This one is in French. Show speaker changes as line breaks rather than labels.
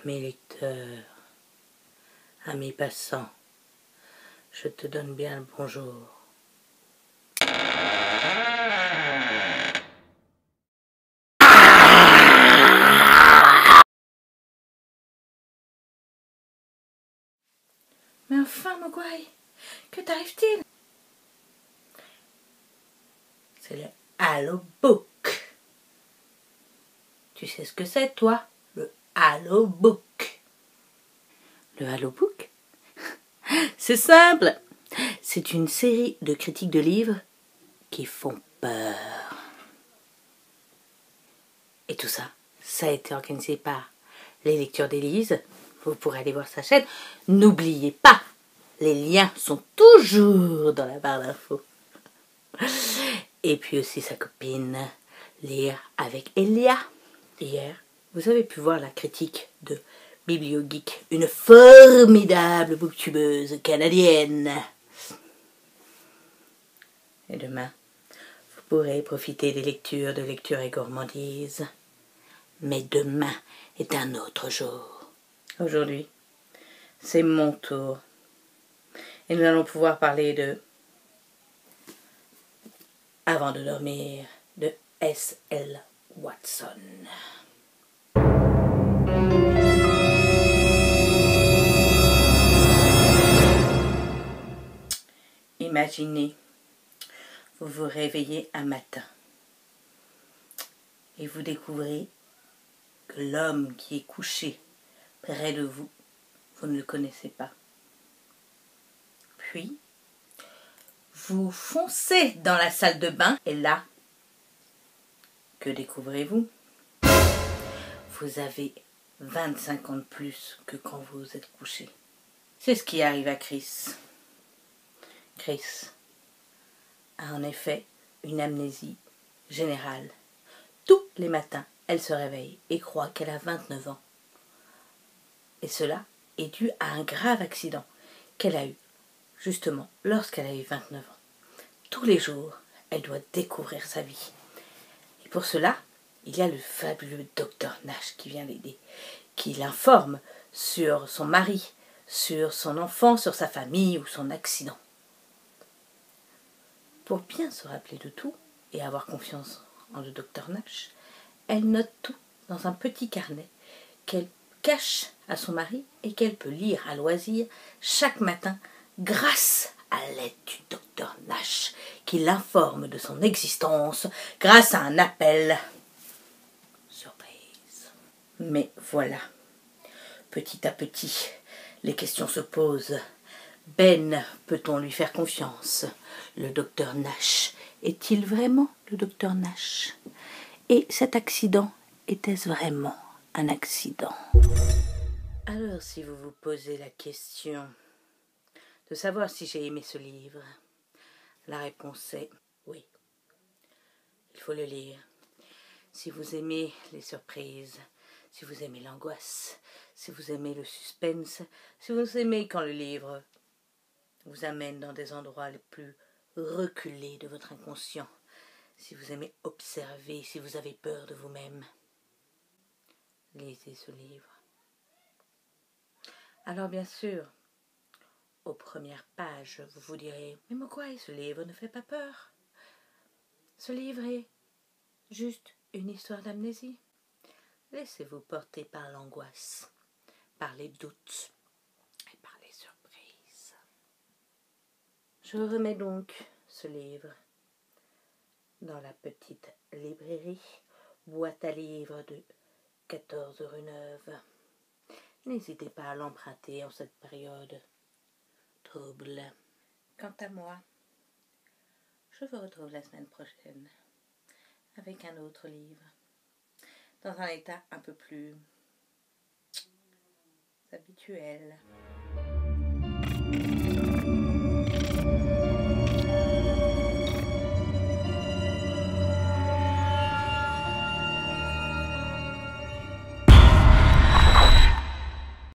Amis lecteurs, amis passants, je te donne bien le bonjour. Mais enfin, Mogwai, que t'arrive-t-il? C'est le Halo Book. Tu sais ce que c'est, toi? Le Halo Book. Le Halo Book? C'est simple. C'est une série de critiques de livres qui font peur. Et tout ça, ça a été organisé par les lectures d'Élise. Vous pourrez aller voir sa chaîne. N'oubliez pas, les liens sont toujours dans la barre d'infos. Et puis aussi sa copine, Lire avec Elia. Hier, vous avez pu voir la critique de Bibliogeek, une formidable booktubeuse canadienne. Et demain, vous pourrez profiter des lectures de Lecture et Gourmandise. Mais demain est un autre jour. Aujourd'hui, c'est mon tour. Et nous allons pouvoir parler de Avant de dormir de S.L. Watson. Imaginez, vous vous réveillez un matin et vous découvrez que l'homme qui est couché près de vous, vous ne le connaissez pas. Puis, vous foncez dans la salle de bain et là, que découvrez-vous? Vous avez 25 ans de plus que quand vous êtes couché. C'est ce qui arrive à Chris. Chris a en effet une amnésie générale. Tous les matins, elle se réveille et croit qu'elle a 29 ans. Et cela est dû à un grave accident qu'elle a eu, justement, lorsqu'elle a eu 29 ans. Tous les jours, elle doit découvrir sa vie. Et pour cela, il y a le fabuleux docteur Nash qui vient l'aider, qui l'informe sur son mari, sur son enfant, sur sa famille ou son accident. Pour bien se rappeler de tout et avoir confiance en le docteur Nash, elle note tout dans un petit carnet qu'elle cache à son mari et qu'elle peut lire à loisir chaque matin grâce à l'aide du docteur Nash qui l'informe de son existence grâce à un appel. Surprise. Mais voilà, petit à petit, les questions se posent. Ben, peut-on lui faire confiance? Le docteur Nash, est-il vraiment le docteur Nash? Et cet accident, était-ce vraiment un accident? Alors, si vous vous posez la question de savoir si j'ai aimé ce livre, la réponse est oui. Il faut le lire. Si vous aimez les surprises, si vous aimez l'angoisse, si vous aimez le suspense, si vous aimez quand le livre vous amène dans des endroits les plus reculés de votre inconscient, si vous aimez observer, si vous avez peur de vous-même, lisez ce livre. Alors bien sûr, aux premières pages, vous vous direz « Mais Mogwai, ce livre ne fait pas peur. Ce livre est juste une histoire d'amnésie. » Laissez-vous porter par l'angoisse, par les doutes et par les surprises. Je remets donc ce livre dans la petite librairie, boîte à livres de 14 rue Neuve. N'hésitez pas à l'emprunter en cette période trouble. Quant à moi, je vous retrouve la semaine prochaine avec un autre livre, dans un état un peu plus habituel.